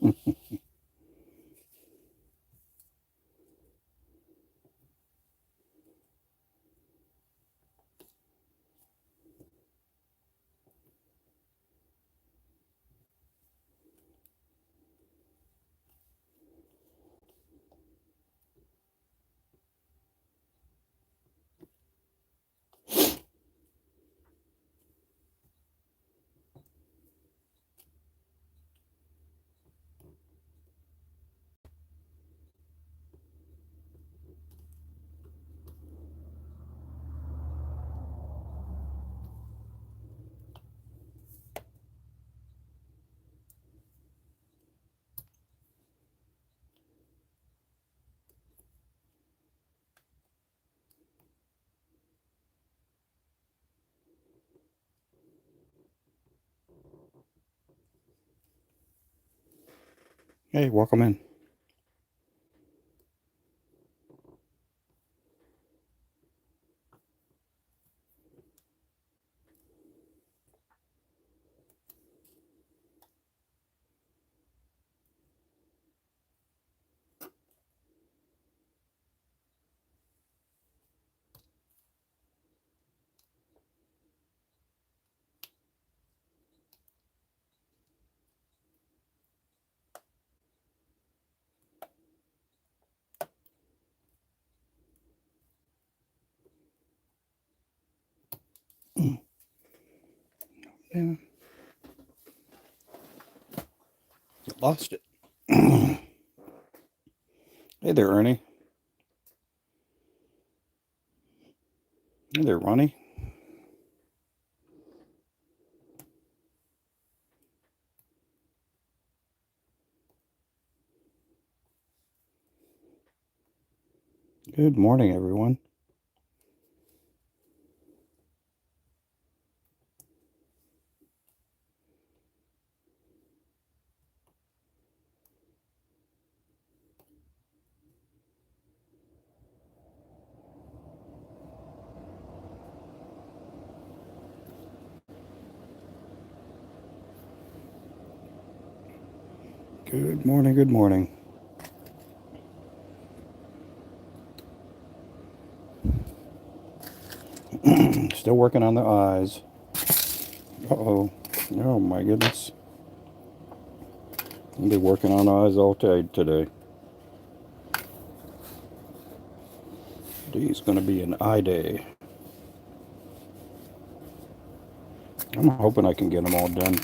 Hey, welcome in. Yeah, lost it. Hey there, Ernie. Hey there, Ronnie. Good morning, everyone. Good morning, good morning. Still working on the eyes. Uh-oh. Oh, my goodness. I'll be working on eyes all day today. Today's going to be an eye day. I'm hoping I can get them all done.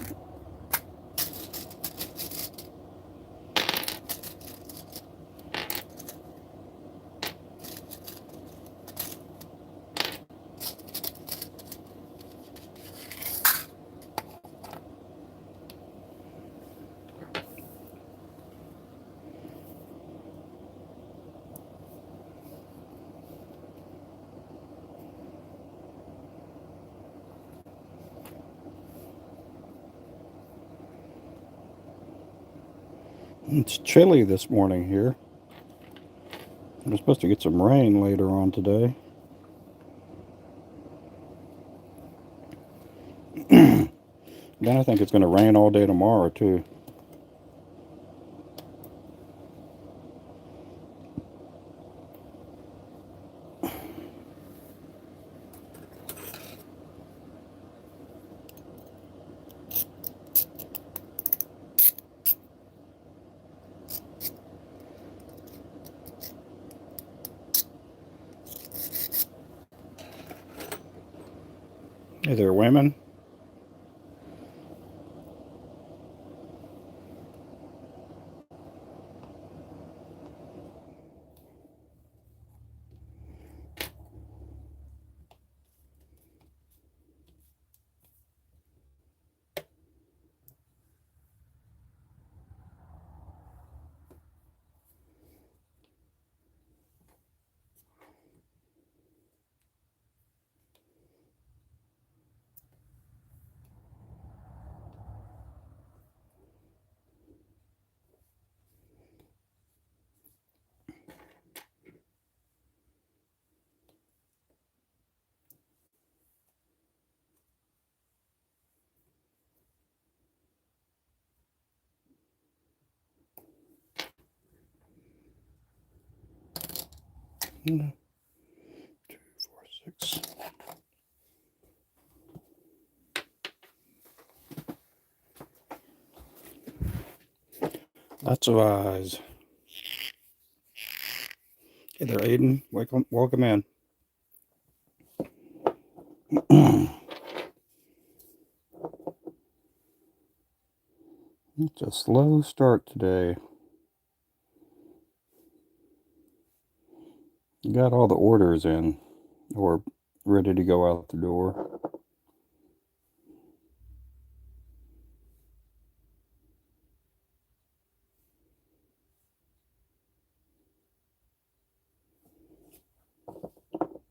It's chilly this morning here. We're supposed to get some rain later on today. Then I think it's going to rain all day tomorrow, too. Hey there, women. 2, 4, 6. Lots of eyes. Hey there, Aiden. Welcome in. It's a slow start today. Got all the orders in, or ready to go out the door.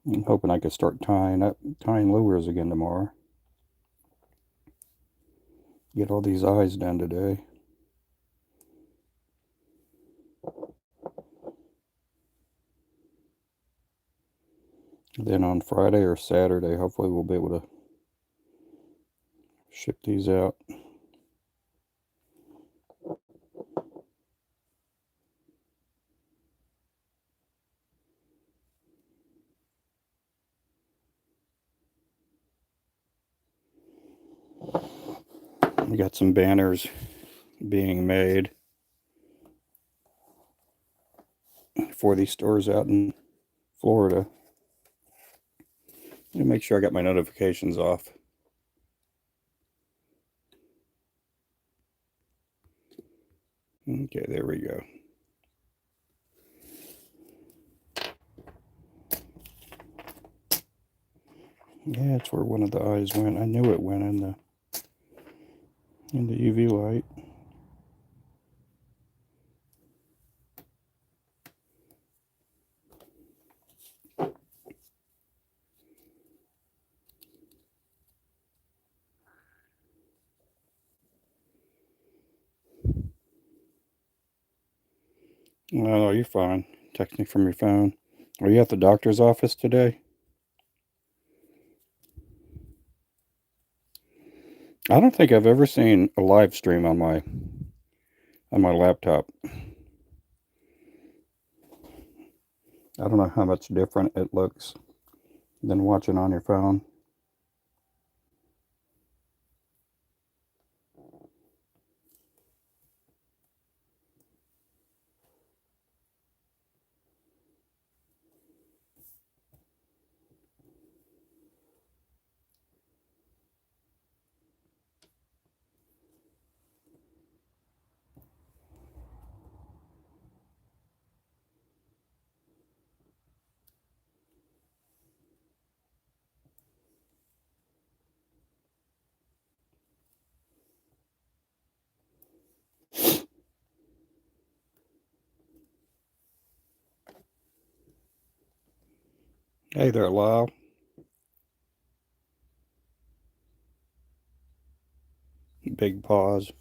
I'm hoping I can start tying lures again tomorrow. Get all these eyes done today. Then on Friday or Saturday, hopefully we'll be able to ship these out. We got some banners being made for these stores out in Florida. Let me make sure I got my notifications off. Okay, there we go. Yeah, it's where one of the eyes went. I knew it went in the UV light. No, you're fine. Text me from your phone. Are you at the doctor's office today? I don't think I've ever seen a live stream on my laptop. I don't know how much different it looks than watching on your phone. Hey there, Lyle. Big paws.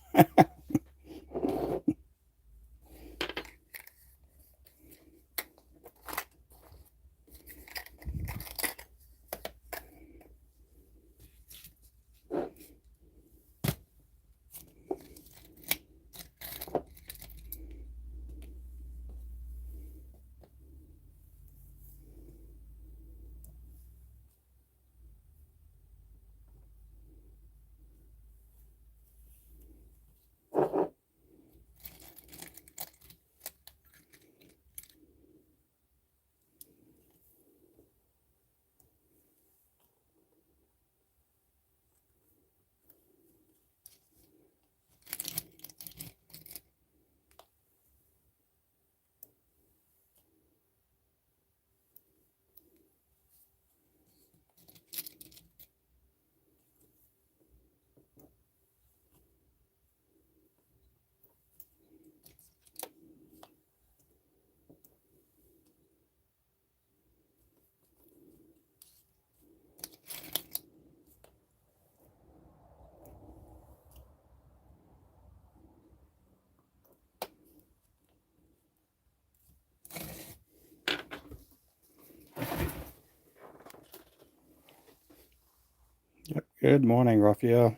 Yep. Good morning, Raphael.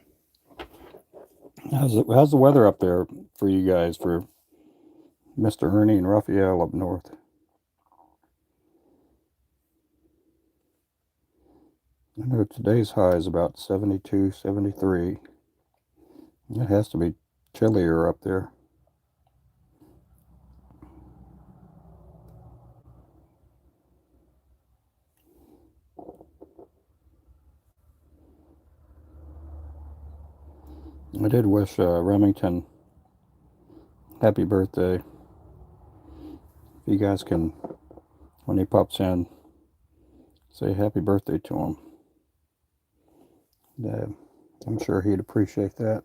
How's the weather up there for you guys, for Mr. Ernie and Raphael up north? I know today's high is about 72, 73. It has to be chillier up there. I did wish Remington happy birthday. If you guys can, when he pops in, say happy birthday to him. I'm sure he'd appreciate that.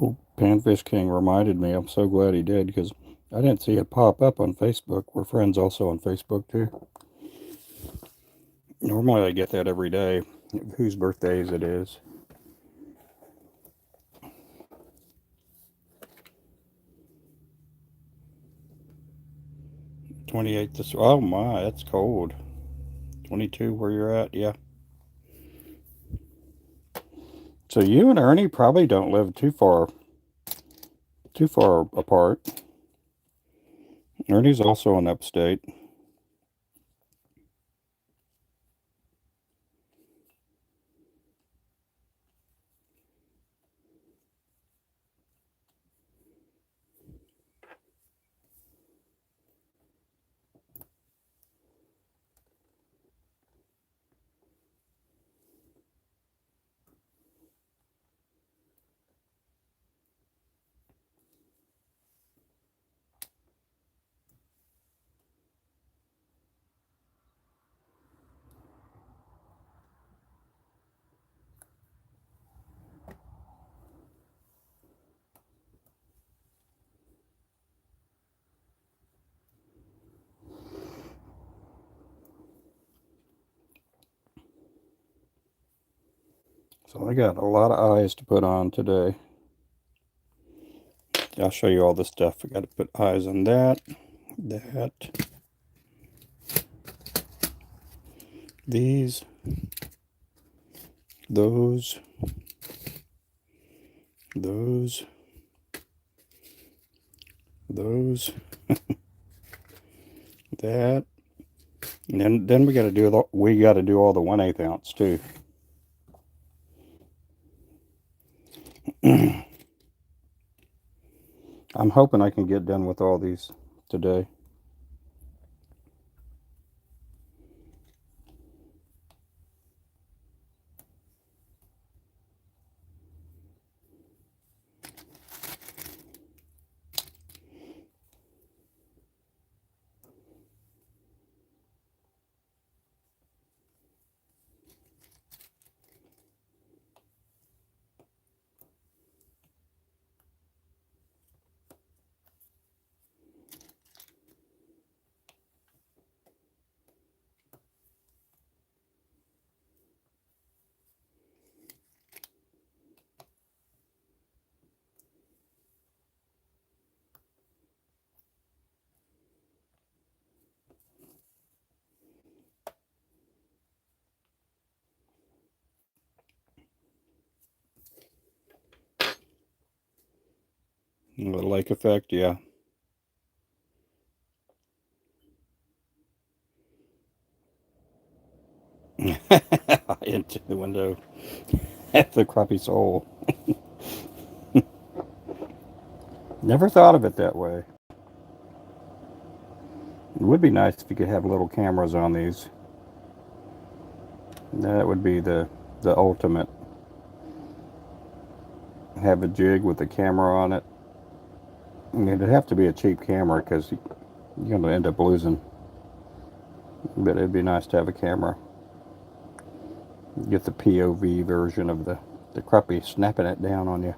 Oh, Panfish King reminded me. I'm so glad he did because I didn't see it pop up on Facebook. We're friends also on Facebook too. Normally I get that every day, whose birthdays it is. 28 this. Oh my, that's cold. 22 where you're at, yeah. So you and Ernie probably don't live too far apart. Ernie's also in upstate. So I got a lot of eyes to put on today. I'll show you all the stuff. I got to put eyes on that, these, those, those, those, that, and then we got to do all the 1/8 ounce too. I'm hoping I can get done with all these today. The lake effect, yeah. Into the window at the crappie soul. Never thought of it that way. It would be nice if you could have little cameras on these. That would be the ultimate. Have a jig with a camera on it. I mean, it'd have to be a cheap camera because you're going to end up losing. But it'd be nice to have a camera. Get the POV version of the crappie snapping it down on you.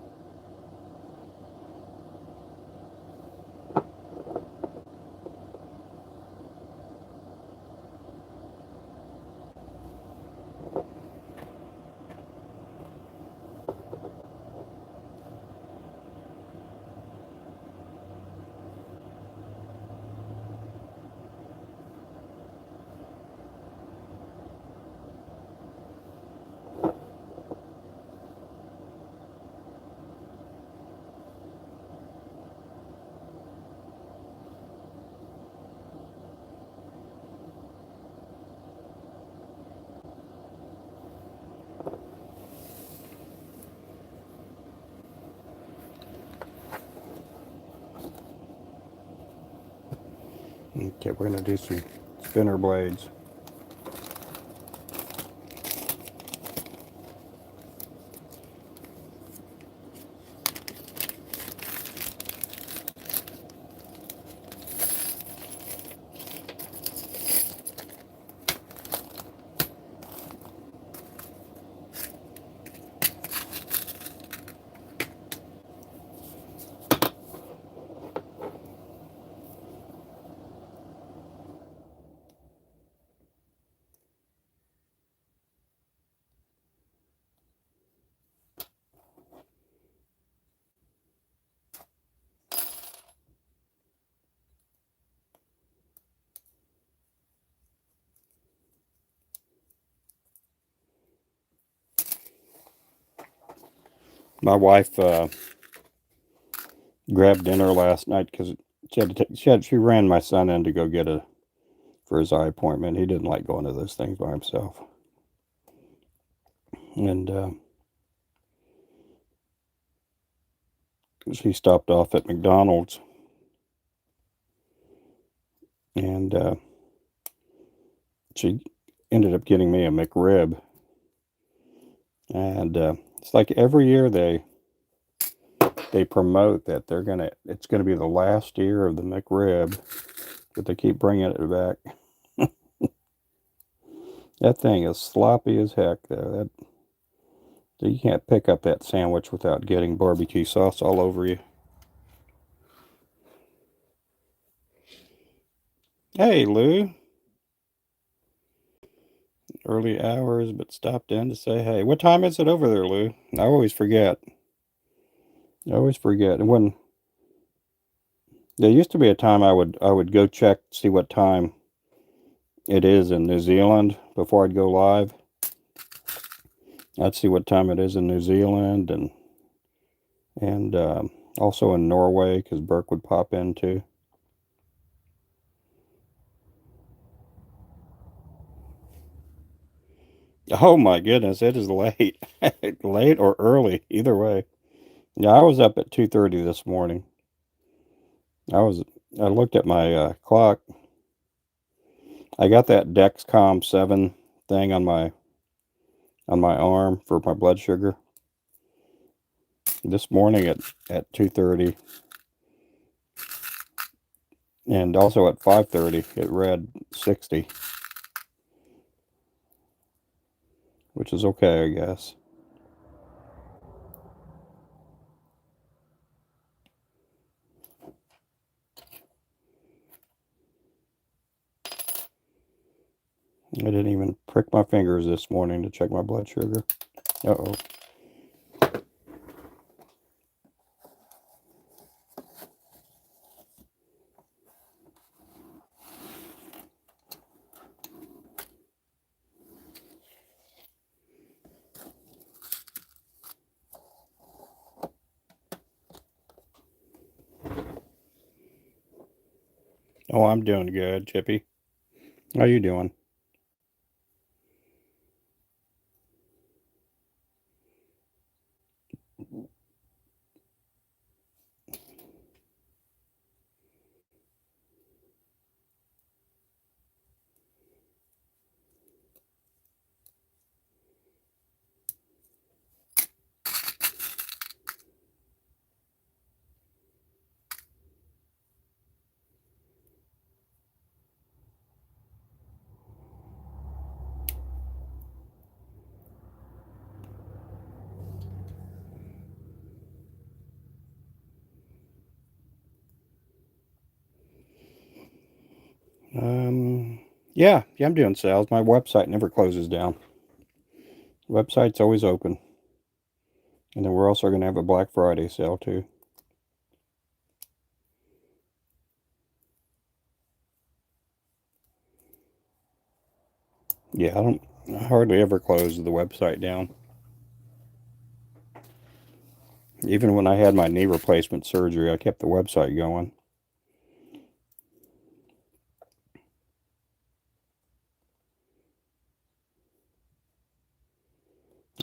Okay, we're going to do some spinner blades. My wife grabbed dinner last night because she ran my son in to go get for his eye appointment. He didn't like going to those things by himself, and she stopped off at McDonald's, and she ended up getting me a McRib. And it's like every year they promote that it's gonna be the last year of the McRib, but they keep bringing it back. That thing is sloppy as heck, though. You can't pick up that sandwich without getting barbecue sauce all over you. Hey, Lou. Early hours, but stopped in to say hey. What time is it over there, Lou? I always forget. I always forget. And when there used to be a time I would go check, see what time it is in New Zealand before I'd go live. I'd see what time it is in New Zealand and also in Norway because Burke would pop in too. Oh my goodness, it is late, late or early, either way. Yeah, I was up at 2:30 this morning. I was I looked at my clock. I got that Dexcom 7 thing on my arm for my blood sugar. This morning at 2:30 and also at 5:30 it read 60, which is okay, I guess. I didn't even prick my fingers this morning to check my blood sugar. Uh-oh. Oh, I'm doing good, Chippy. How you doing? Um, yeah, I'm doing sales. My website never closes down. Website's always open. And then we're also going to have a Black Friday sale too. Yeah, I hardly ever close the website down. Even when I had my knee replacement surgery, I kept the website going.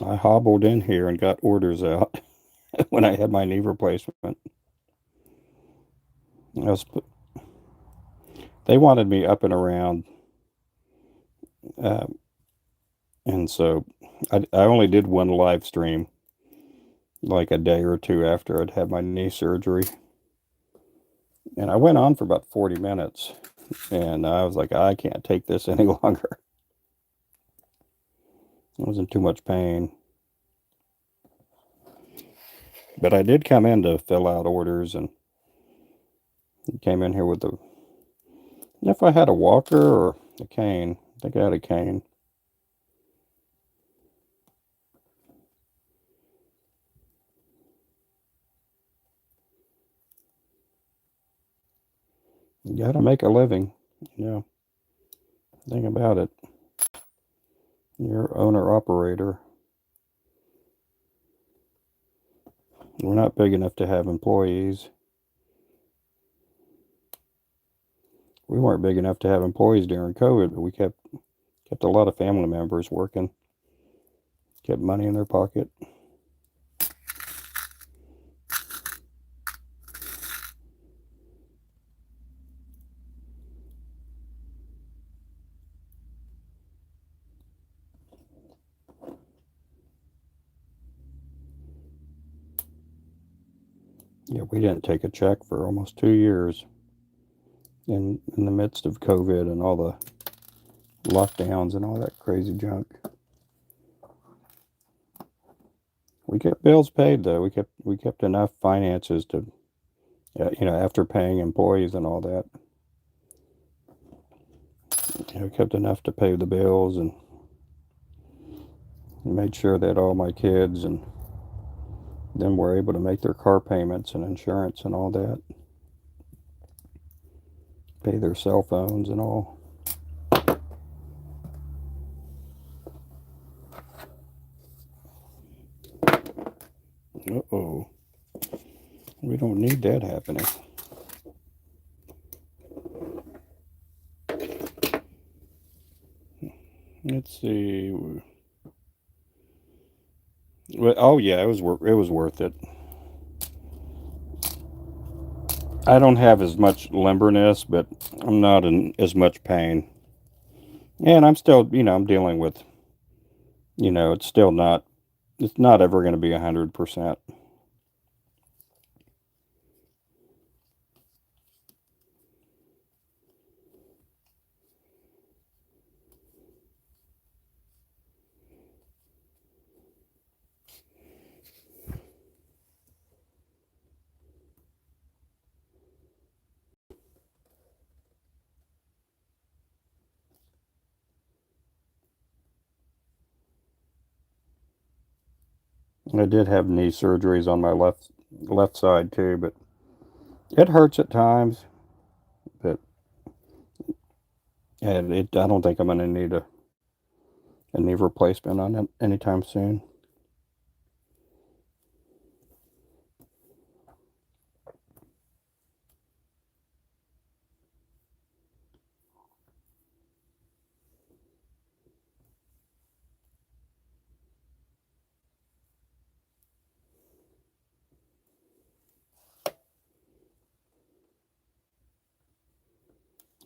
I hobbled in here and got orders out when I had my knee replacement. I was they wanted me up and around, uh, and so I only did one live stream, like a day or two after I'd had my knee surgery, and I went on for about 40 minutes, and I was like, I can't take this any longer. I was in too much pain. But I did come in to fill out orders, and came in here with the, if I had a walker or a cane. I think I had a cane. You gotta make a living, you know. Think about it. You're owner operator. We're not big enough to have employees. We weren't big enough to have employees during COVID, but we kept a lot of family members working, kept money in their pocket. Yeah, we didn't take a check for almost 2 years in the midst of COVID and all the lockdowns and all that crazy junk. We kept bills paid though. We kept enough finances to, after paying employees and all that, we kept enough to pay the bills, and made sure that all my kids and them were able to make their car payments and insurance and all that, pay their cell phones and all. Uh-oh. We don't need that happening. Let's see. Well, oh yeah, it was worth it. I don't have as much limberness, but I'm not in as much pain. And I'm still, I'm dealing with, it's still not, it's not ever going to be 100%. I did have knee surgeries on my left side too, but it hurts at times. But and I don't think I'm going to need a knee replacement on it anytime soon.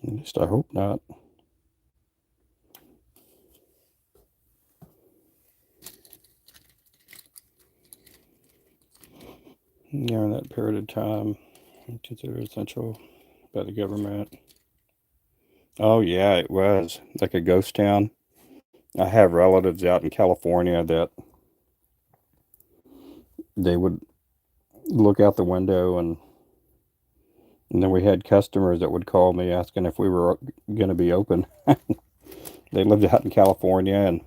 At least I hope not. During that period of time, considered essential by the government. Oh yeah, it was like a ghost town. I have relatives out in California that they would look out the window, and then we had customers that would call me asking if we were going to be open. They lived out in California, and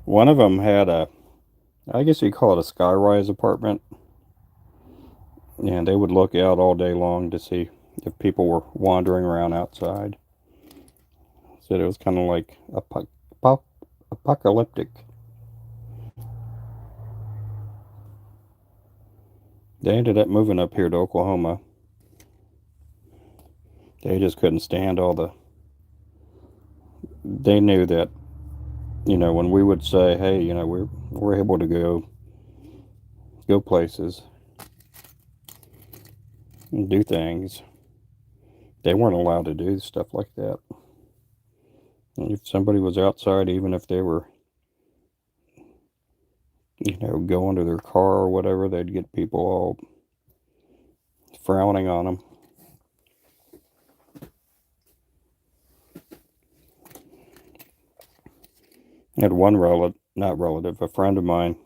one of them had I guess you call it a skyrise apartment, and they would look out all day long to see if people were wandering around outside. Said it was kind of like apocalyptic. They ended up moving up here to Oklahoma. They just couldn't stand all the. They knew that, when we would say, "Hey, we're able to go places and do things," They weren't allowed to do stuff like that. If somebody was outside, even if they were, going to their car or whatever, they'd get people all frowning on them. I had one relative, not relative, a friend of mine,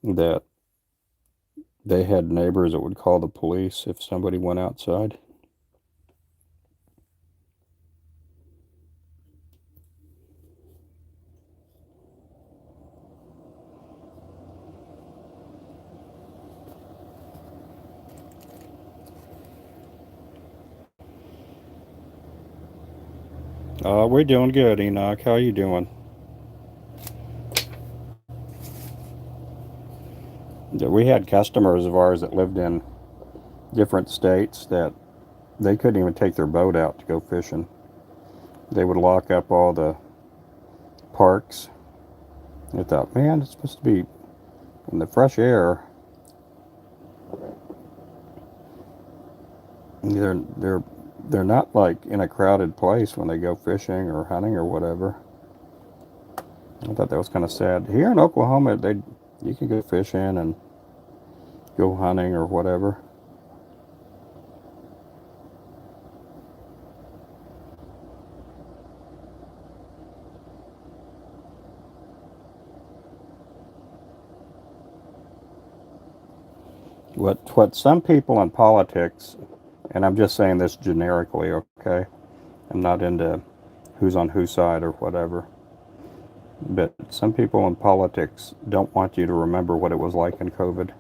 that they had neighbors that would call the police if somebody went outside. We're doing good, Enoch. How you doing? Yeah, we had customers of ours that lived in different states that they couldn't even take their boat out to go fishing. They would lock up all the parks. I thought, man, it's supposed to be in the fresh air. They're they're not like in a crowded place when they go fishing or hunting or whatever. I thought that was kind of sad. Here in Oklahoma, they you can go fishing and go hunting or whatever. What some people in politics, and I'm just saying this generically, okay? I'm not into who's on whose side or whatever. But some people in politics don't want you to remember what it was like in COVID.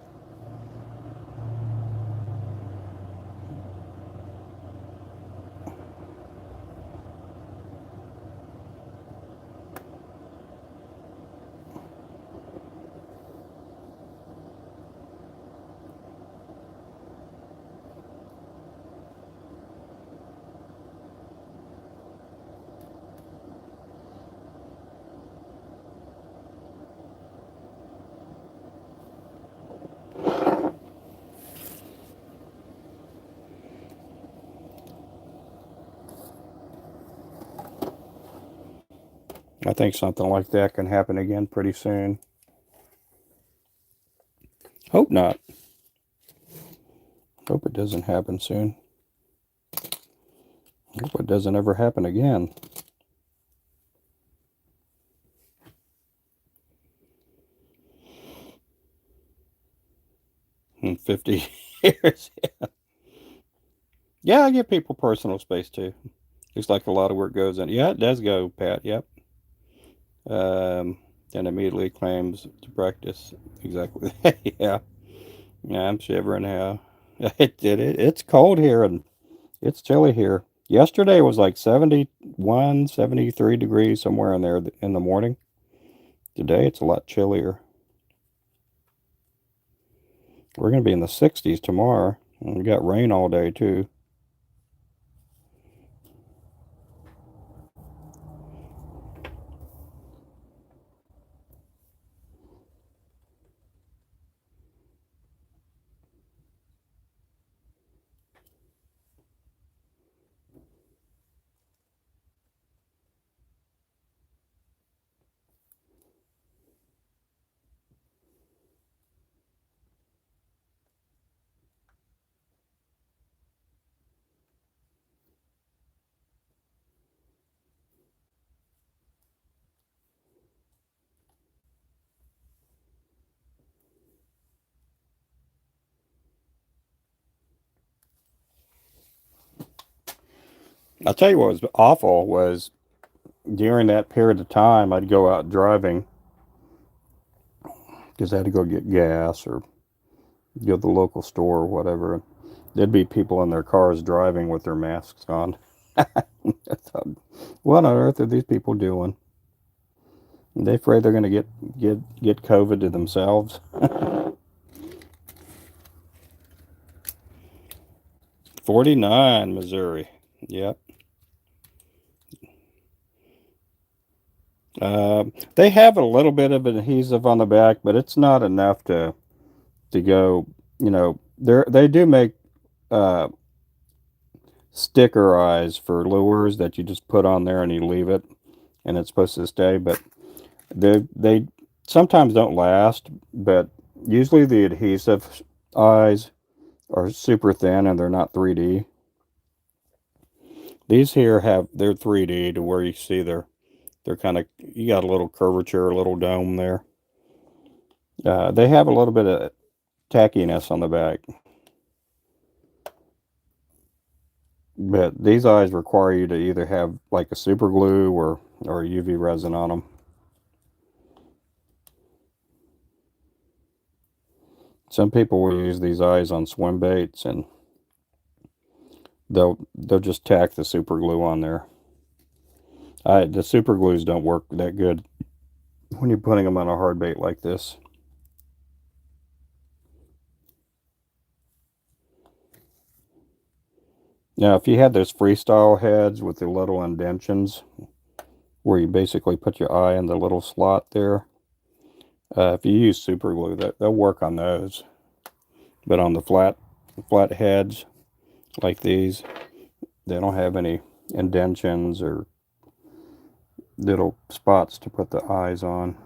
I think something like that can happen again pretty soon. Hope not. Hope it doesn't happen soon. Hope it doesn't ever happen again. In 50 years. Yeah, I give people personal space too. Looks like a lot of work goes in. Yeah, it does go, Pat. Yep. Um, and immediately claims to practice exactly. Yeah. Yeah, I'm shivering now. It did it. It's cold here and it's chilly here. Yesterday was like 71, 73 degrees somewhere in there in the morning. Today it's a lot chillier. We're going to be in the 60s tomorrow. And we got rain all day too. I'll tell you what was awful was during that period of time, I'd go out driving because I had to go get gas or go to the local store or whatever. There'd be people in their cars driving with their masks on. I thought, what on earth are these people doing? Are they afraid they're going to get COVID to themselves? 49, Missouri. Yep. They have a little bit of adhesive on the back, but it's not enough to go. They do make uh, sticker eyes for lures that you just put on there and you leave it, and it's supposed to stay. But they sometimes don't last, but usually the adhesive eyes are super thin and they're not 3D. These here they're 3D to where you see they're kind of, you got a little curvature, a little dome there. They have a little bit of tackiness on the back, but these eyes require you to either have like a super glue or UV resin on them. Some people will use these eyes on swim baits, and they'll just tack the super glue on there. The super glues don't work that good when you're putting them on a hard bait like this. Now, if you had those freestyle heads with the little indentions, where you basically put your eye in the little slot there, if you use super glue, they'll work on those. But on the flat heads like these, they don't have any indentions or little spots to put the eyes on.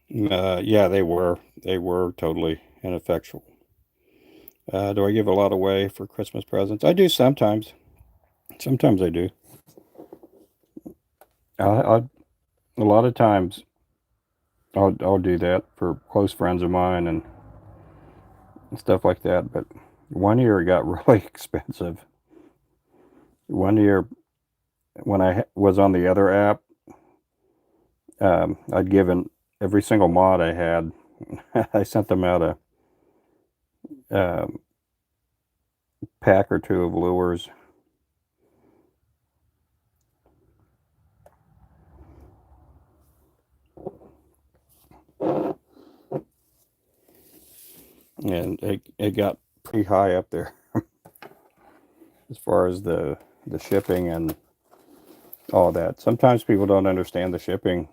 Yeah, they were totally ineffectual. Do I give a lot away for Christmas presents? I do sometimes. Sometimes I do. A lot of times I'll do that for close friends of mine and stuff like that. But one year it got really expensive. One year when I was on the other app, I'd given every single mod I had. I sent them out a pack or two of lures. And it got pretty high up there as far as the shipping and all that. Sometimes people don't understand the shipping.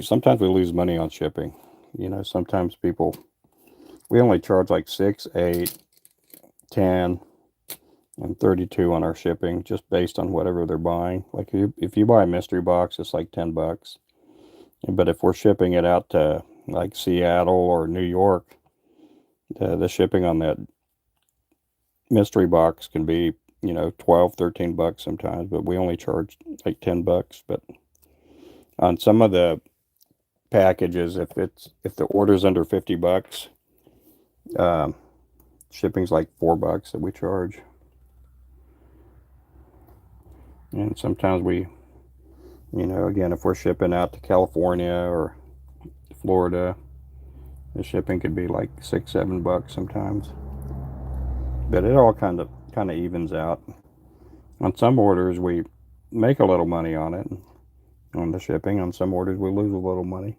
Sometimes we lose money on shipping. Sometimes we only charge like 6, 8, 10, and 32 on our shipping, just based on whatever they're buying. Like if you buy a mystery box, it's like $10. But if we're shipping it out to like Seattle or New York, the shipping on that mystery box can be 12, $13 sometimes, but we only charge like $10. But on some of the packages, if the order's under $50, um, shipping's like $4 that we charge. And sometimes again, if we're shipping out to California or Florida, the shipping could be like $6, $7 sometimes. But it all kind of evens out. On some orders, we make a little money on it, on the shipping. On some orders, we lose a little money.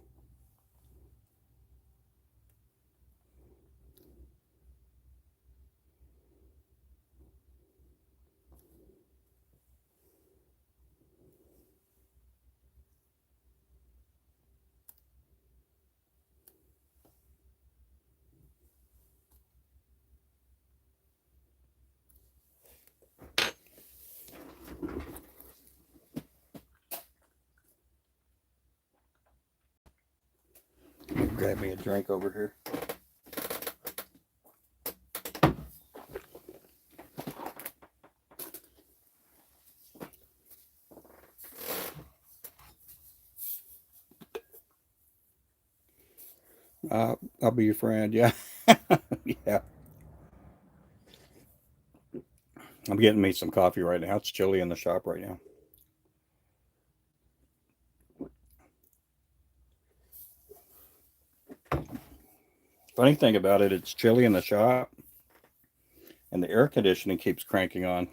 Grab me a drink over here. I'll be your friend. Yeah. Yeah. I'm getting me some coffee right now. It's chilly in the shop right now. Funny thing about it, it's chilly in the shop, and the air conditioning keeps cranking on.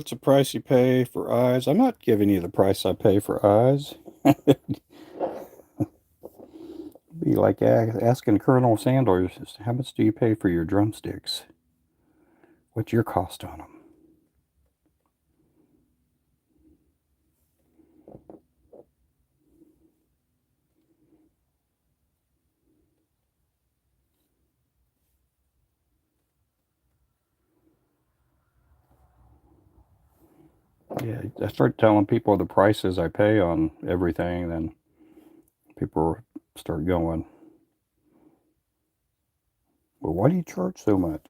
What's the price you pay for eyes? I'm not giving you the price I pay for eyes. Be like asking Colonel Sanders, how much do you pay for your drumsticks? What's your cost on them? Yeah, I start telling people the prices I pay on everything, then people start going, well, why do you charge so much?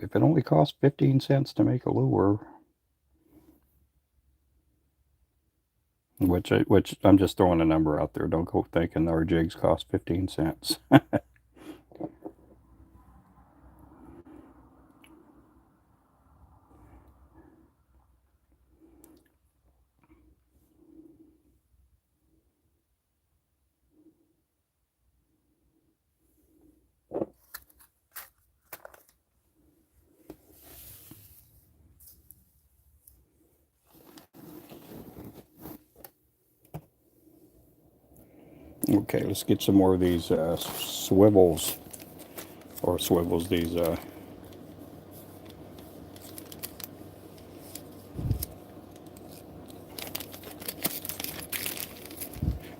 If it only costs 15 cents to make a lure, which I'm just throwing a number out there. Don't go thinking our jigs cost 15 cents. Okay, let's get some more of these swivels, or swivels, these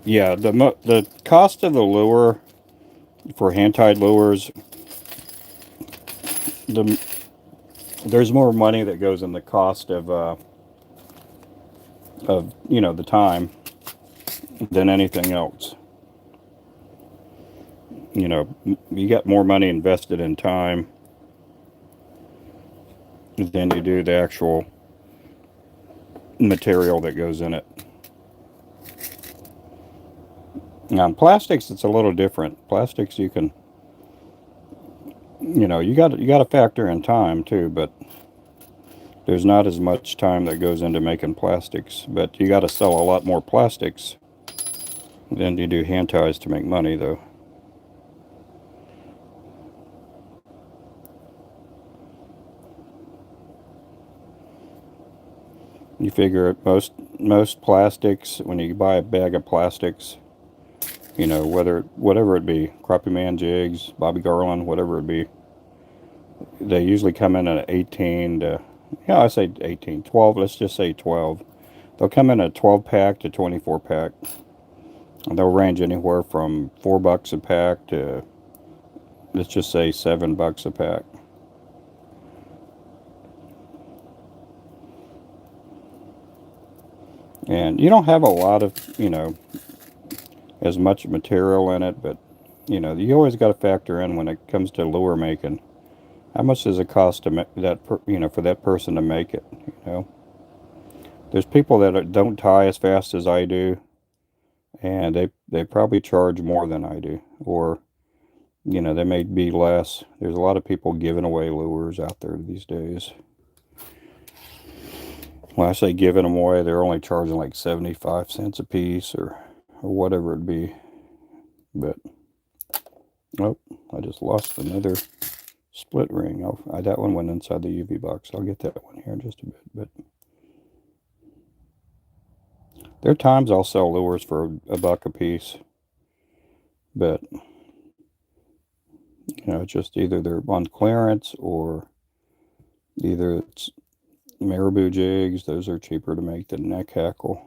yeah, the cost of the lure for hand-tied lures, the there's more money that goes in the cost of the time than anything else. You got more money invested in time than you do the actual material that goes in it. Now, in plastics, it's a little different. Plastics, you can, you got to factor in time too, but there's not as much time that goes into making plastics. But you got to sell a lot more plastics than you do hand ties to make money, though. You figure most plastics, when you buy a bag of plastics, whatever it be, Crappie Man jigs, Bobby Garland, whatever it be, they usually come in at 18 to, yeah, I say 18, 12, let's just say 12. They'll come in a 12 pack to 24 pack. And they'll range anywhere from $4 a pack to, let's just say, $7 a pack. And you don't have a lot of, as much material in it, but, you always got to factor in when it comes to lure making. How much does it cost to make that, for that person to make it, There's people that don't tie as fast as I do, and they probably charge more than I do, or they may be less. There's a lot of people giving away lures out there these days. When I say giving them away, they're only charging like 75 cents a piece, or whatever it be. But oh, I just lost another Split ring. Oh, that one went inside the UV box. I'll get that one here in just a bit. But there are times I'll sell lures for $1 a piece. But, it's just either they're on clearance or either it's marabou jigs. Those are cheaper to make than neck hackle.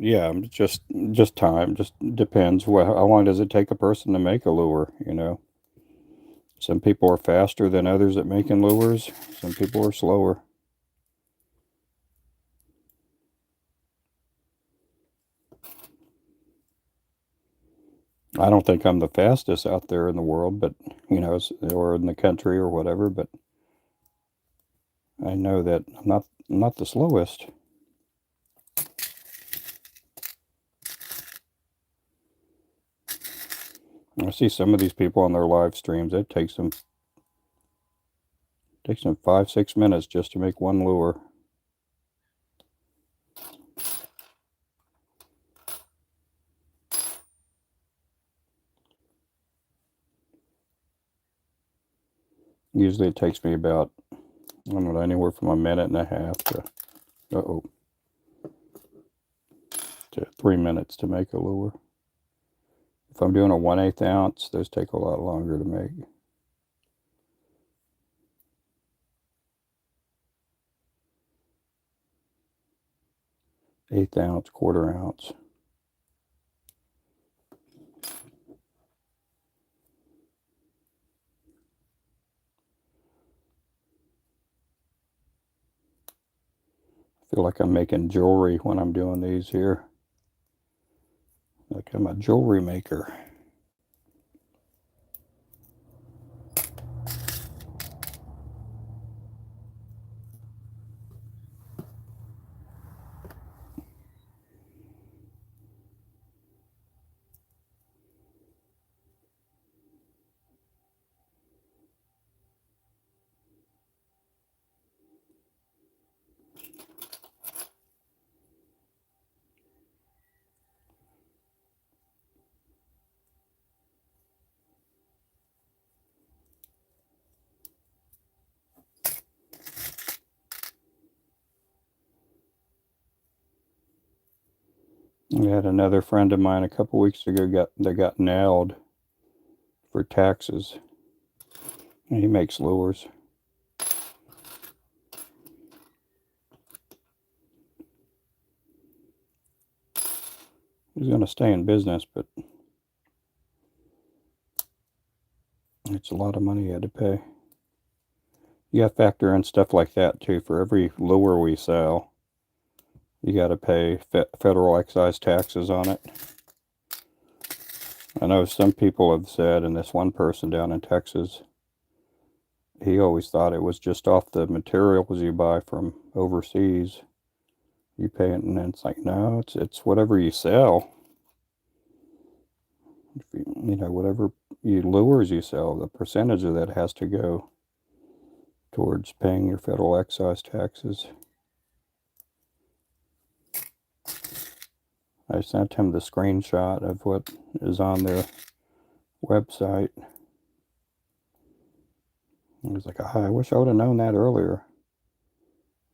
Yeah, just time. Just depends. How long does it take a person to make a lure? Some people are faster than others at making lures. Some people are slower. I don't think I'm the fastest out there in the world, but or in the country or whatever. But I know that I'm not the slowest. I see some of these people on their live streams. It takes them 5-6 minutes just to make one lure. Usually it takes me about, I don't know, anywhere from 1.5 minutes to 3 minutes to make a lure. If I'm doing a 1/8 ounce, those take a lot longer to make. 1/8 ounce, 1/4 ounce. I feel like I'm making jewelry when I'm doing these here. Like I'm a jewelry maker. I had another friend of mine a couple weeks ago got nailed for taxes. And he makes lures. He's going to stay in business, but it's a lot of money he had to pay. You got to factor in stuff like that too. For every lure we sell, you got to pay federal excise taxes on it. I know some people have said, and this one person down in Texas, he always thought it was just off the materials you buy from overseas. You pay it, and then it's like, no, it's whatever you sell. Whatever lures you sell, the percentage of that has to go towards paying your federal excise taxes. I sent him the screenshot of what is on their website. He was like, I wish I would have known that earlier.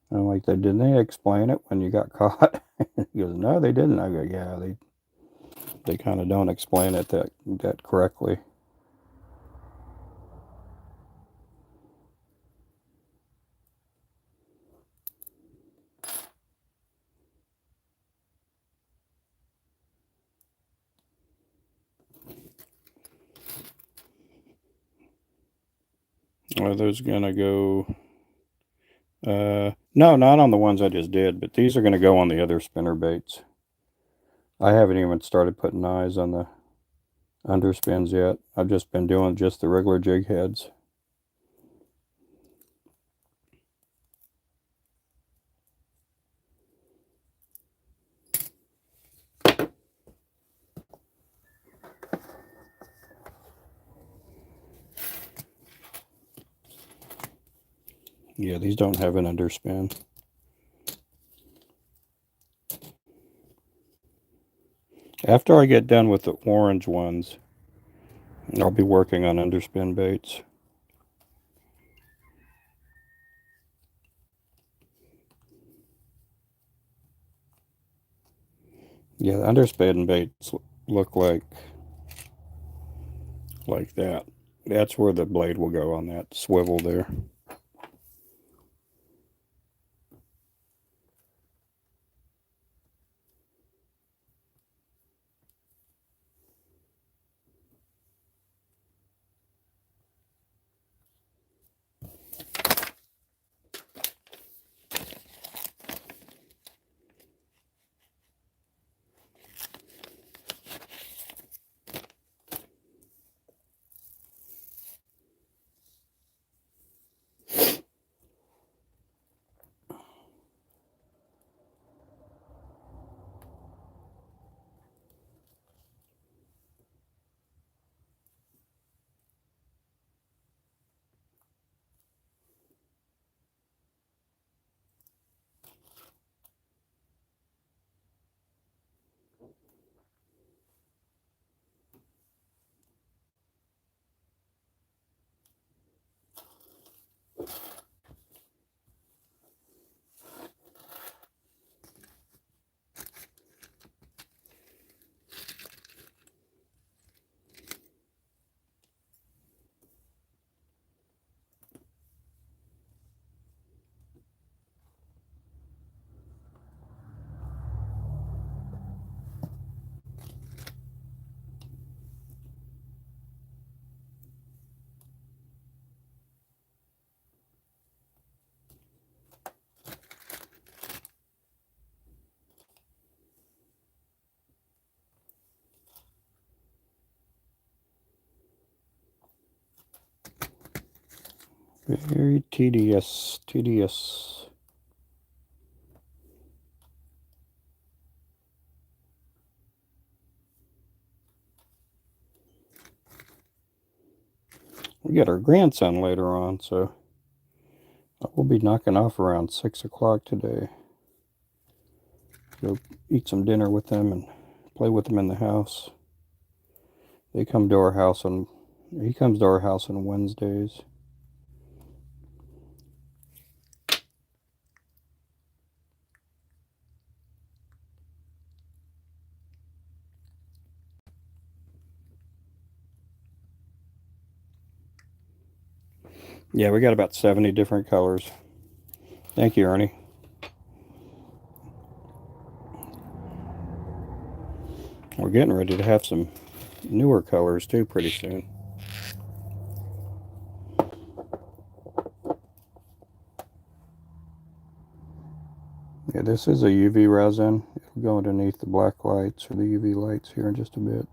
And I'm like, didn't they explain it when you got caught? He goes, no, they didn't. I go, yeah, they kind of don't explain it that correctly. Are those gonna go? No, not on the ones I just did, but these are gonna go on the other spinner baits. I haven't even started putting eyes on the underspins yet. I've just been doing just the regular jig heads. Yeah, these don't have an underspin. After I get done with the orange ones, I'll be working on underspin baits. Yeah, the underspin baits look like that. That's where the blade will go on that swivel there. Very tedious. We got our grandson later on, so we'll be knocking off around 6 o'clock today. Go eat some dinner with them and play with them in the house. They come to our house on. He comes to our house on Wednesdays. Yeah, we got about 70 different colors. Thank you, Ernie. We're getting ready to have some newer colors too pretty soon. Yeah, this is a UV resin. It'll go underneath the black lights or the UV lights here in just a bit.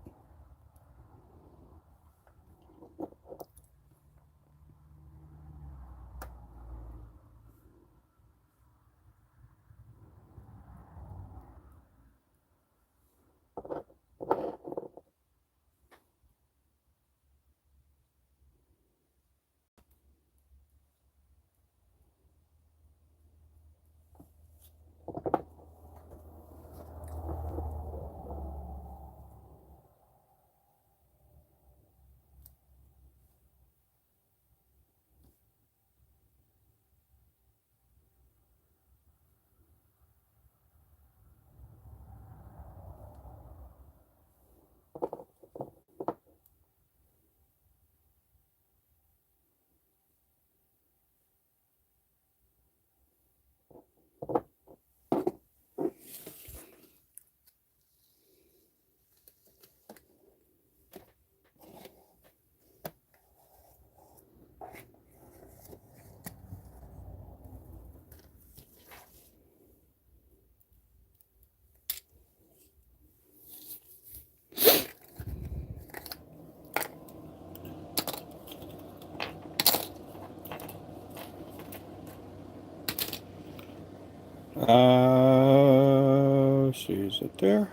See, is it there?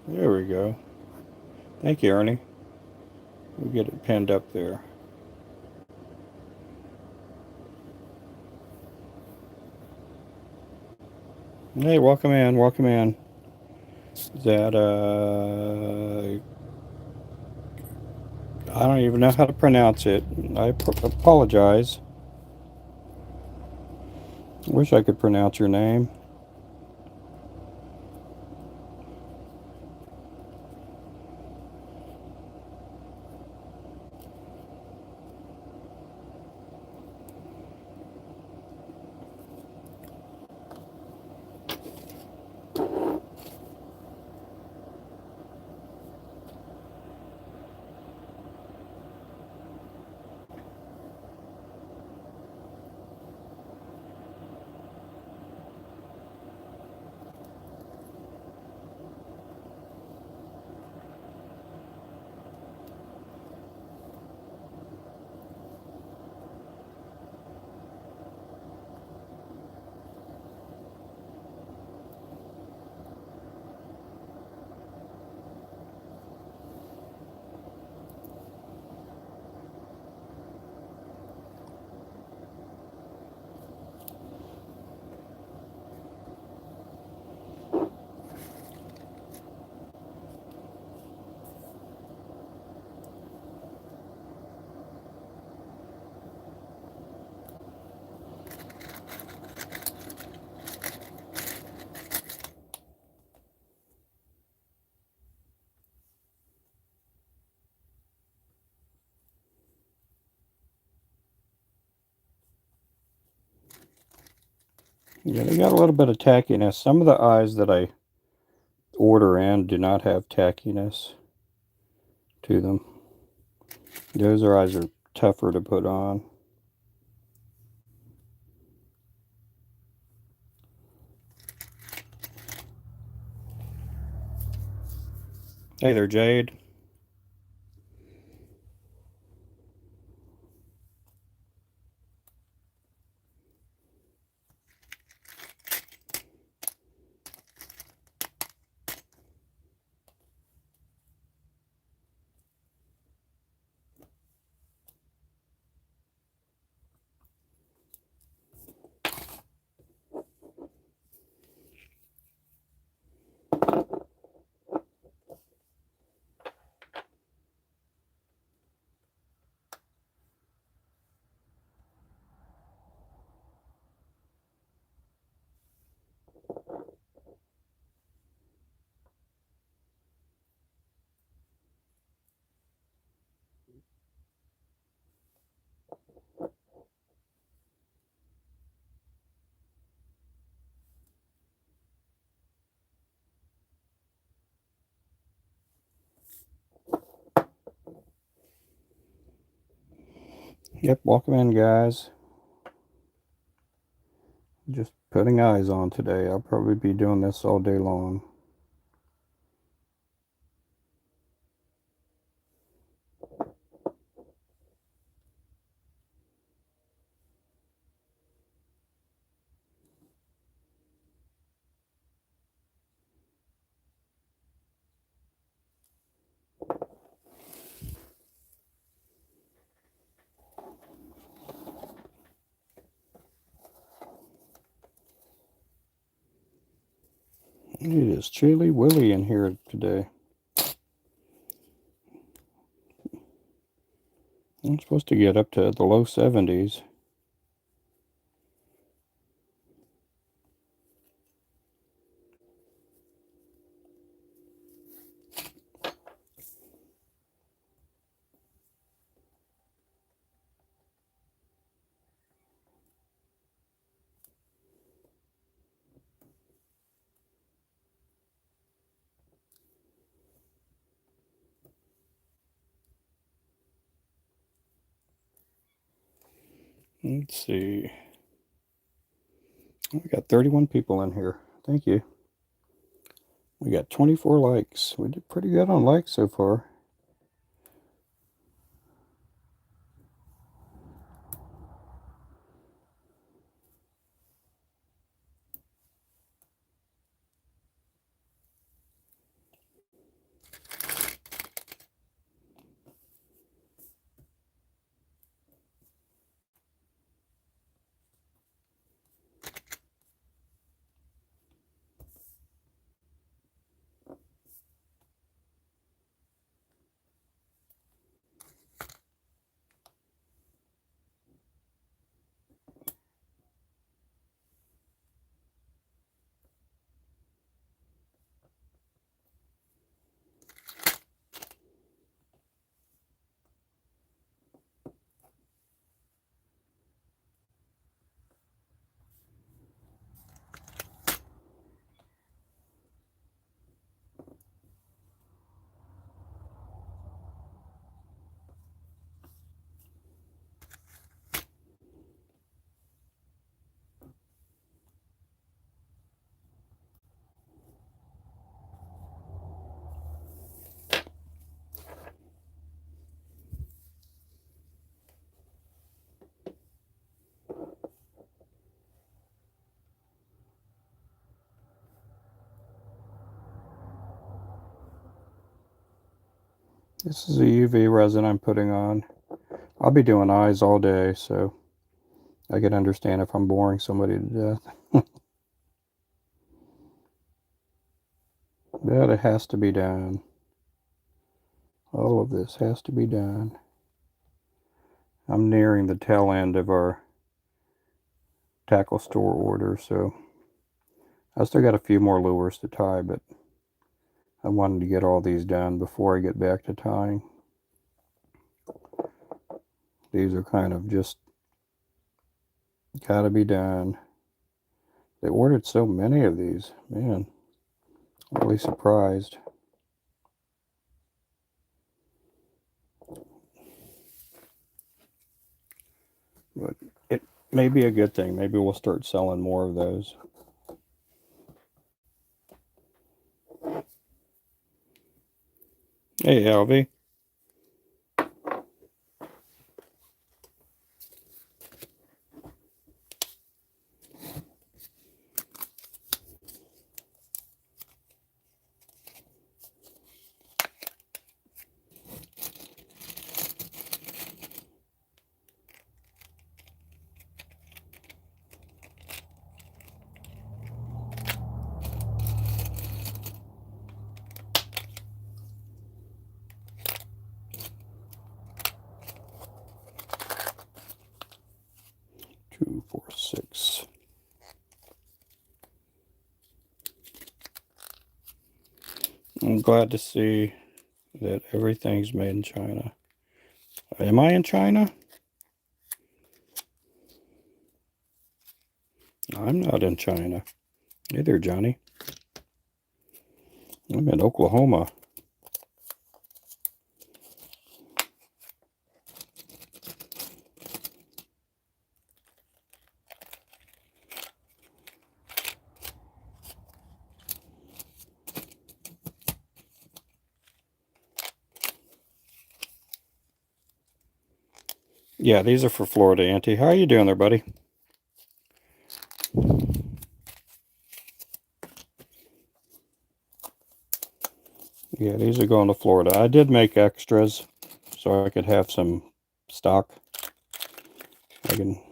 There we go. Thank you, Ernie. We'll get it pinned up there. Hey, welcome in, welcome in. Is that, I don't even know how to pronounce it. I apologize. Wish I could pronounce your name. Yeah, they got a little bit of tackiness. Some of the eyes that I order in do not have tackiness to them. Those eyes are tougher to put on. Hey there, Jade. Yep, welcome in, guys. Just putting eyes on today. I'll probably be doing this all day long. It is chilly willy in here today. I'm supposed to get up to the low 70s. Let's see. We got 31 people in here. Thank you. We got 24 likes. We did pretty good on likes so far. This is a UV resin I'm putting on. I'll be doing eyes all day, so I can understand if I'm boring somebody to death. But it has to be done. All of this has to be done. I'm nearing the tail end of our tackle store order, so I still got a few more lures to tie, but I wanted to get all these done before I get back to tying. These are kind of just gotta be done. They ordered so many of these, man. I'm really surprised. But it may be a good thing. Maybe we'll start selling more of those. Hey, Alvy. 2, 4, 6. I'm glad to see that everything's made in China. Am I in China? I'm not in China. Hey there, Johnny. I'm in Oklahoma. Yeah, these are for Florida, Auntie. How are you doing there, buddy? Yeah, these are going to Florida. I did make extras so I could have some stock. So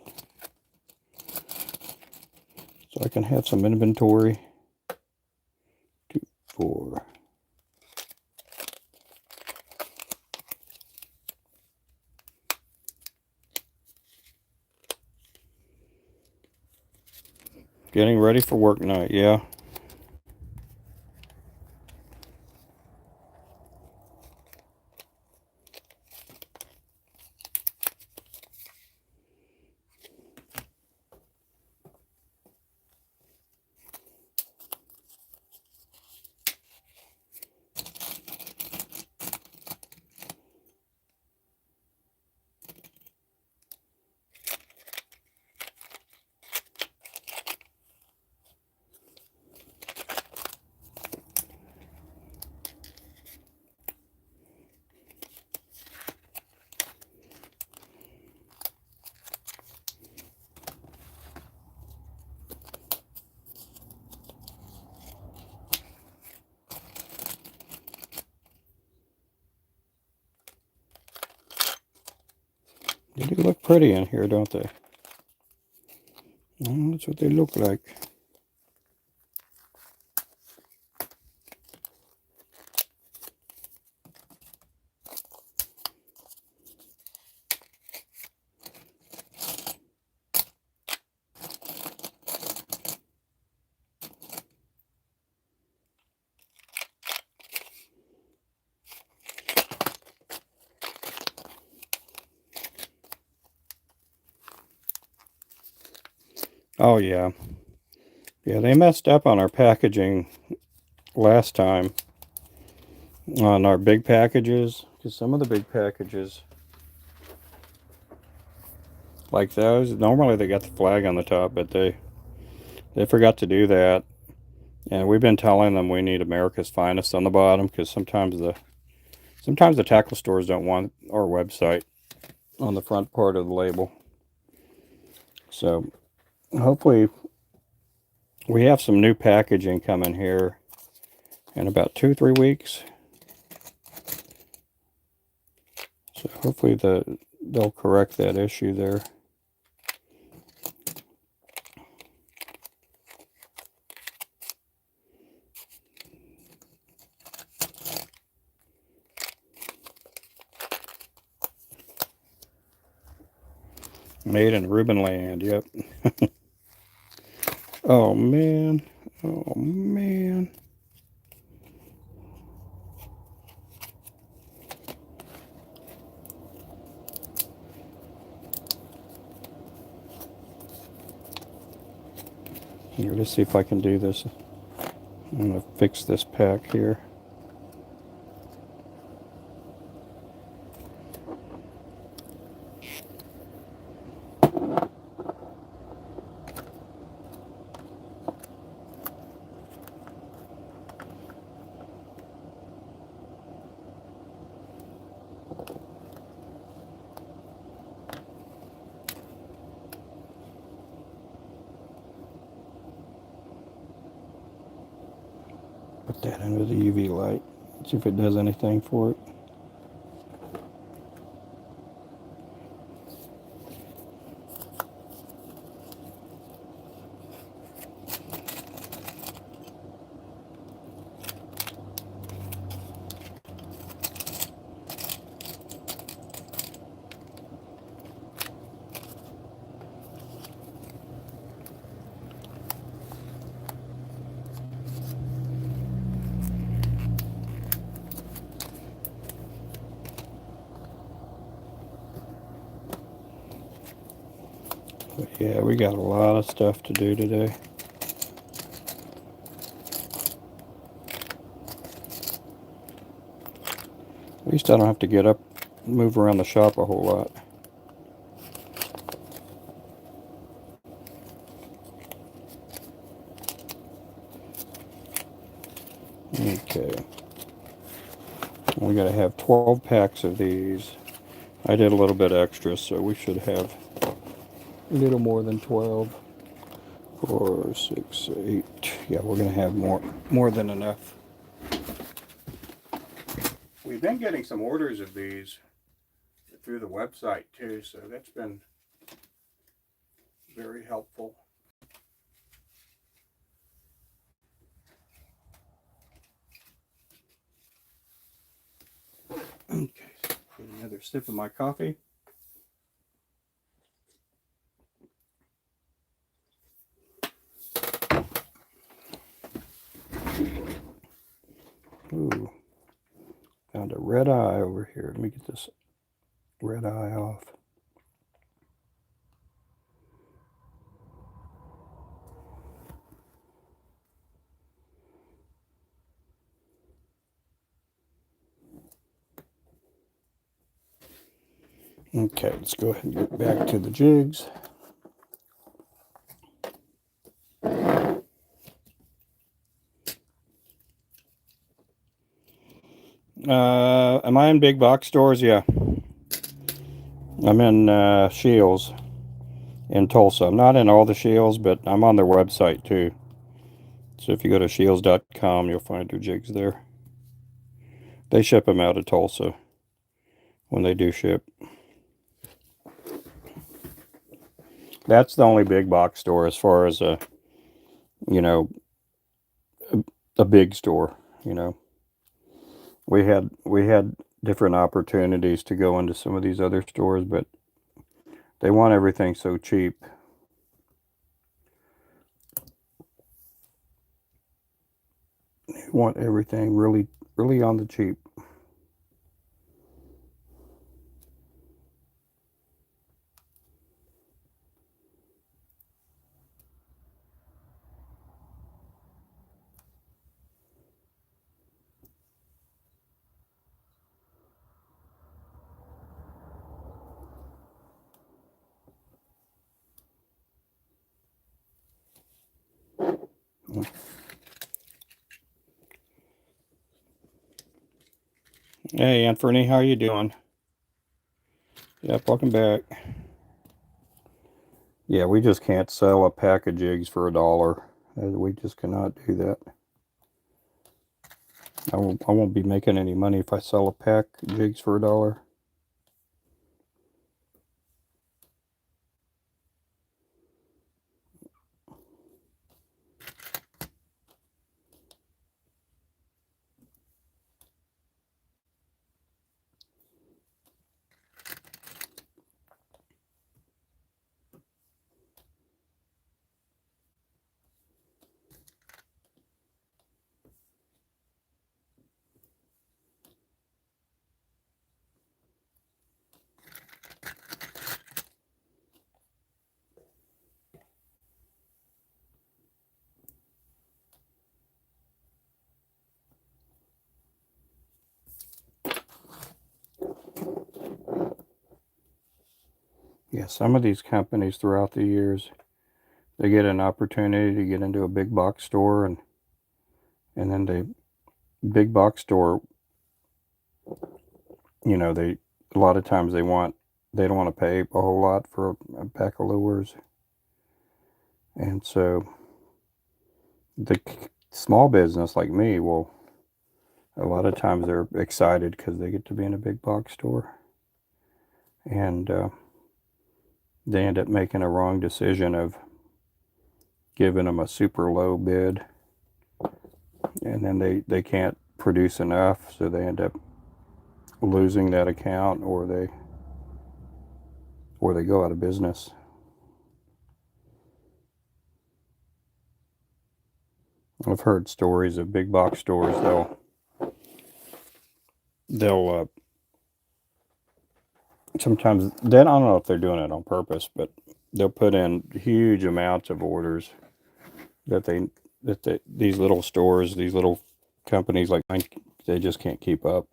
I can have some inventory. 2, 4. Getting ready for work night, yeah. They do look pretty in here, don't they? Oh, that's what they look like. Oh, yeah. Yeah, they messed up on our packaging last time on our big packages. Because some of the big packages, like those, normally they got the flag on the top, but they forgot to do that. And we've been telling them we need America's Finest on the bottom because sometimes the tackle stores don't want our website on the front part of the label. So hopefully we have some new packaging coming here in about 2-3 weeks. So hopefully they'll correct that issue there. Made in Ruben land, yep. Oh man. Oh man. Here, let's see if I can do this. I'm going to fix this pack here. Put that under the UV light. See if it does anything for it. But yeah, we got a lot of stuff to do today. At least I don't have to get up and move around the shop a whole lot. Okay. We gotta have 12 packs of these. I did a little bit extra, so we should have a little more than 12. 4, 6, 8. Yeah, we're gonna have more than enough. We've been getting some orders of these through the website too, so that's been very helpful. Okay, get another sip of my coffee. Ooh, found a red eye over here. Let me get this red eye off. Okay, let's go ahead and get back to the jigs. Am I in big box stores? Yeah. I'm in Shields in Tulsa. I'm not in all the Shields, but I'm on their website too. So if you go to shields.com, you'll find their jigs there. They ship them out of Tulsa when they do ship. That's the only big box store as far as a big store. We had different opportunities to go into some of these other stores, but they want everything so cheap. They want everything really, really on the cheap. Hey, Anthony, how you doing? Yep, welcome back. Yeah, we just can't sell a pack of jigs for $1. We just cannot do that. I won't be making any money if I sell a pack of jigs for $1. Yeah, some of these companies throughout the years, they get an opportunity to get into a big box store, and then the big box store, they a lot of times they don't want to pay a whole lot for a pack of lures, and so the small business like me will a lot of times they're excited because they get to be in a big box store, and they end up making a wrong decision of giving them a super low bid, and then they can't produce enough, so they end up losing that account, or they go out of business. I've heard stories of big box stores. They'll sometimes then I don't know if they're doing it on purpose, but they'll put in huge amounts of orders that these little stores, these little companies like mine, they just can't keep up,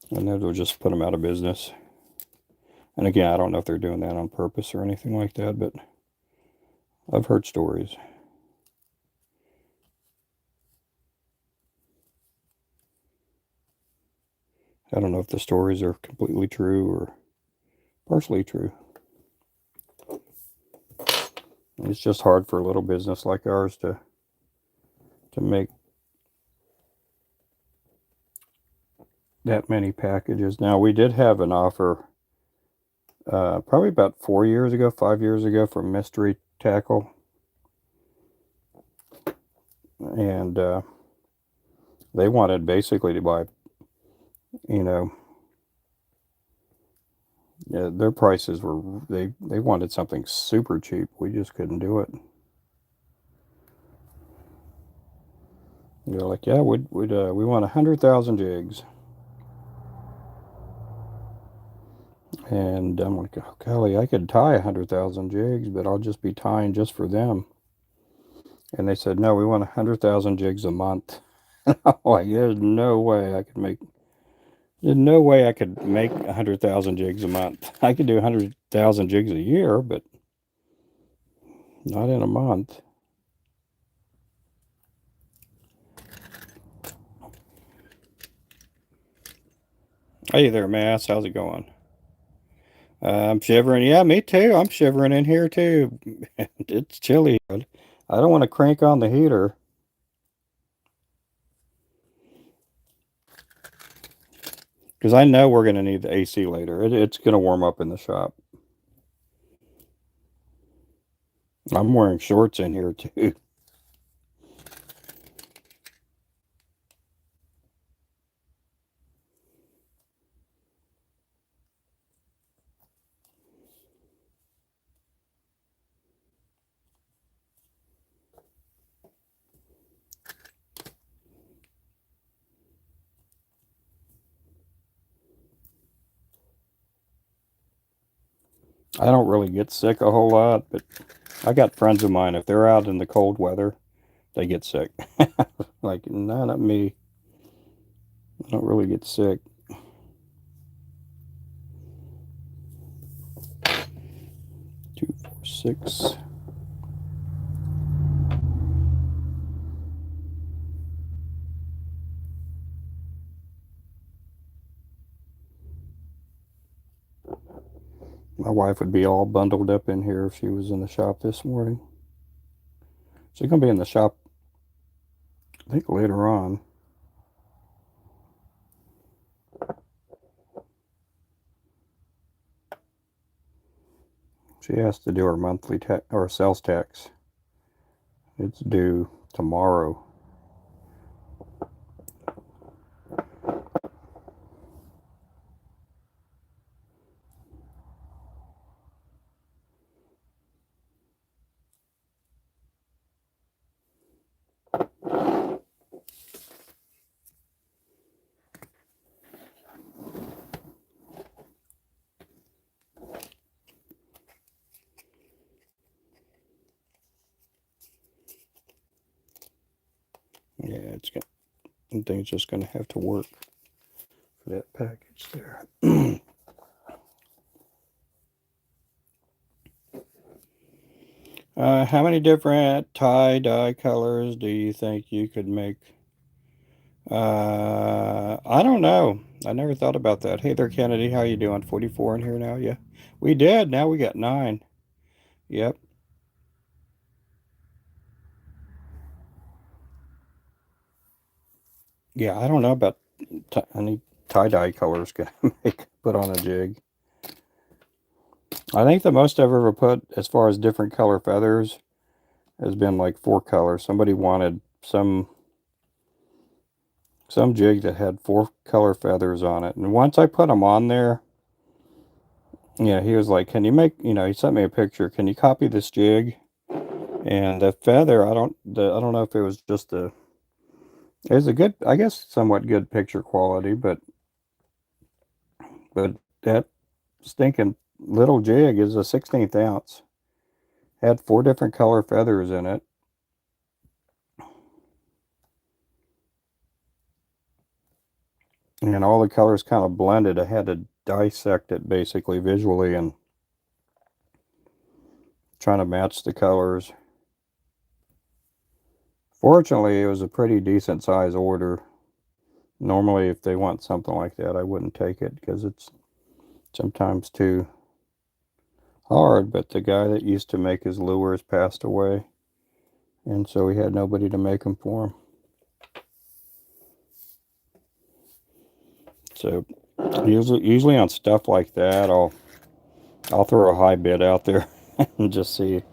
and they'll just put them out of business. And again, I don't know if they're doing that on purpose or anything like that, but I've heard stories. I don't know if the stories are completely true or partially true. It's just hard for a little business like ours to make that many packages. Now, we did have an offer probably about 4 years ago, 5 years ago, from Mystery Tackle, and they wanted basically to buy, you know, their prices were they wanted something super cheap. We just couldn't do it. They're like, yeah, we want 100,000 jigs, and I'm like, oh, golly, I could tie 100,000 jigs, but I'll just be tying just for them. And they said, no, we want 100,000 jigs a month. I'm like, there's no way I could make 100,000 jigs a month. I could do 100,000 jigs a year, but not in a month. Hey there, Mass. How's it going? I'm shivering. Yeah, me too. I'm shivering in here too. It's chilly. I don't want to crank on the heater because I know we're going to need the AC later. It's going to warm up in the shop. I'm wearing shorts in here too. I don't really get sick a whole lot, but I got friends of mine, if they're out in the cold weather, they get sick. Like, no, not me. I don't really get sick. 246. My wife would be all bundled up in here if she was in the shop this morning. She's going to be in the shop, I think, later on. She has to do her monthly or sales tax. It's due tomorrow. Yeah, I think it's just going to have to work for that package there. How many different tie-dye colors do you think you could make? I don't know. I never thought about that. Hey there, Kennedy. How you doing? 44 in here now? Yeah. We did. Now we got 9. Yep. Yeah, I don't know about any tie-dye colors can put on a jig. I think the most I've ever put as far as different color feathers has been like 4 colors. Somebody wanted some jig that had 4 color feathers on it. And once I put them on there, yeah, he was like, "Can you make, he sent me a picture. Can you copy this jig?" And the feather, I don't know if it was just it was a good, I guess, somewhat good picture quality, but that stinking little jig is a 16th ounce. Had 4 different color feathers in it. And all the colors kind of blended. I had to dissect it basically visually and trying to match the colors. Fortunately, it was a pretty decent size order. Normally, if they want something like that, I wouldn't take it because it's sometimes too hard. But the guy that used to make his lures passed away, and so he had nobody to make them for him. So usually on stuff like that, I'll throw a high bid out there and just see,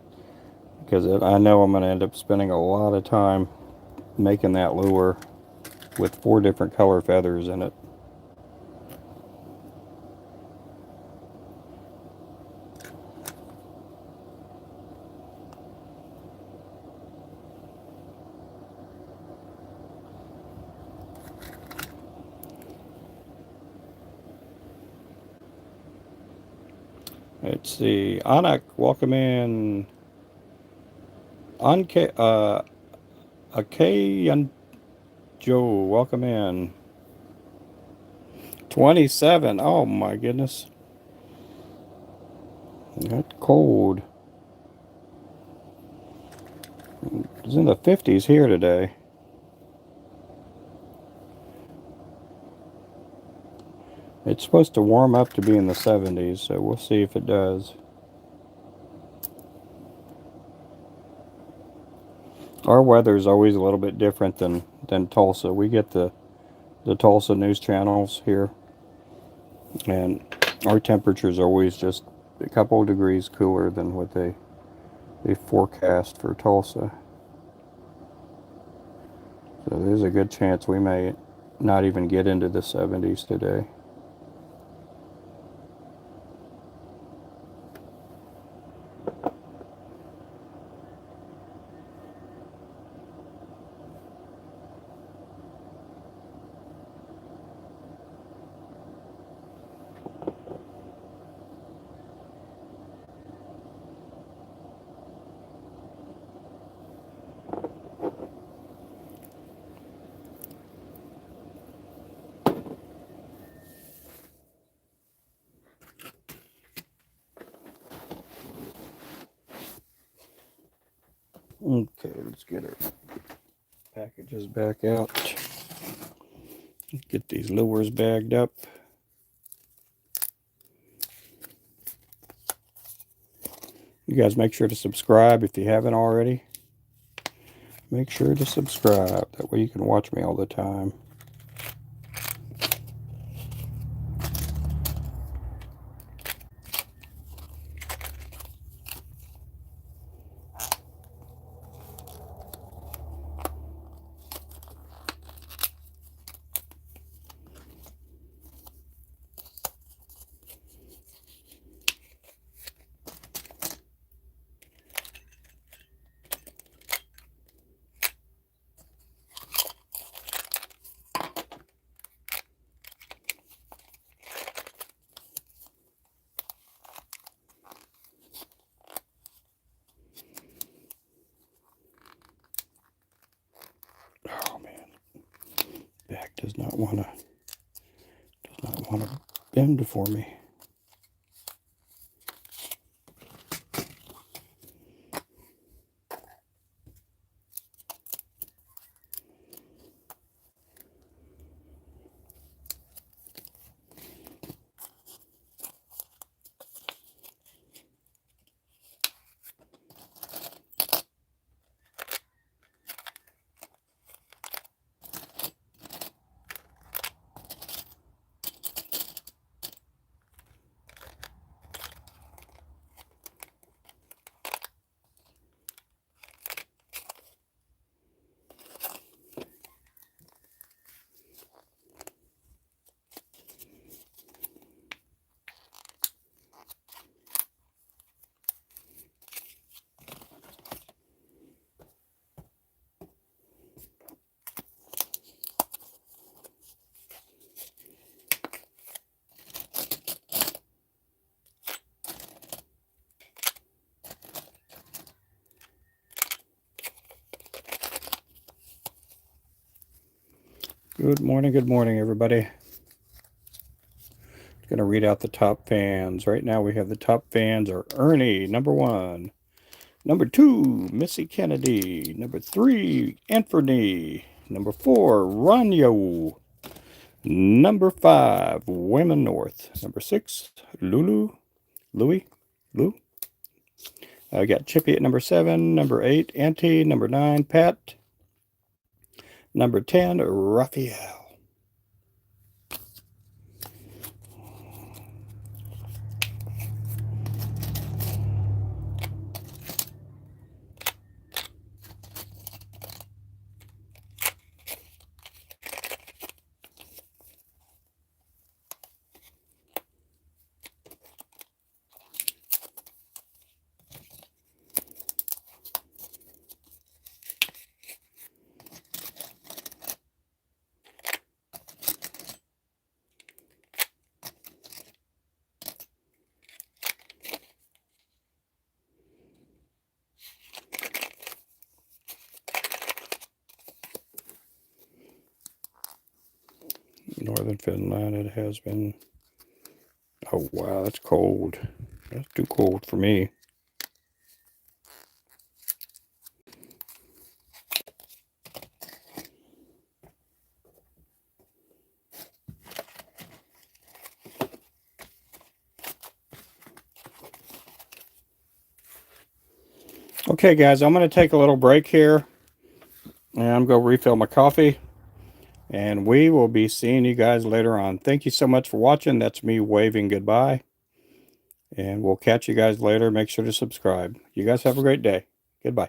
because I know I'm going to end up spending a lot of time making that lure with 4 different color feathers in it. Let's see. Anak, welcome in. Anke, Akay and Joe, welcome in. 27. Oh my goodness. That's cold. It's in the 50s here today. It's supposed to warm up to be in the 70s, so we'll see if it does. Our weather is always a little bit different than Tulsa. We get the Tulsa news channels here, and our temperature is always just a couple of degrees cooler than what they forecast for Tulsa. So there's a good chance we may not even get into the 70s today. Okay, let's get our packages back out. Get these lures bagged up. You guys make sure to subscribe if you haven't already. Make sure to subscribe. That way you can watch me all the time. Oh man, back does not want to bend for me. Good morning, everybody. Going to read out the top fans. Right now we have the top fans are Ernie, number 1. Number 2, Missy Kennedy. Number 3, Anthony. Number 4, Ranyo. Number 5, Women North. Number 6, Louie. I got Chippy at number 7. Number 8, Auntie. Number 9, Pat. Number 10, Raphael. Northern Finland, it has been. Oh, wow, that's cold. That's too cold for me. Okay, guys, I'm going to take a little break here. And I'm going to refill my coffee. And we will be seeing you guys later on. Thank you so much for watching. That's me waving goodbye. And we'll catch you guys later. Make sure to subscribe. You guys have a great day. Goodbye.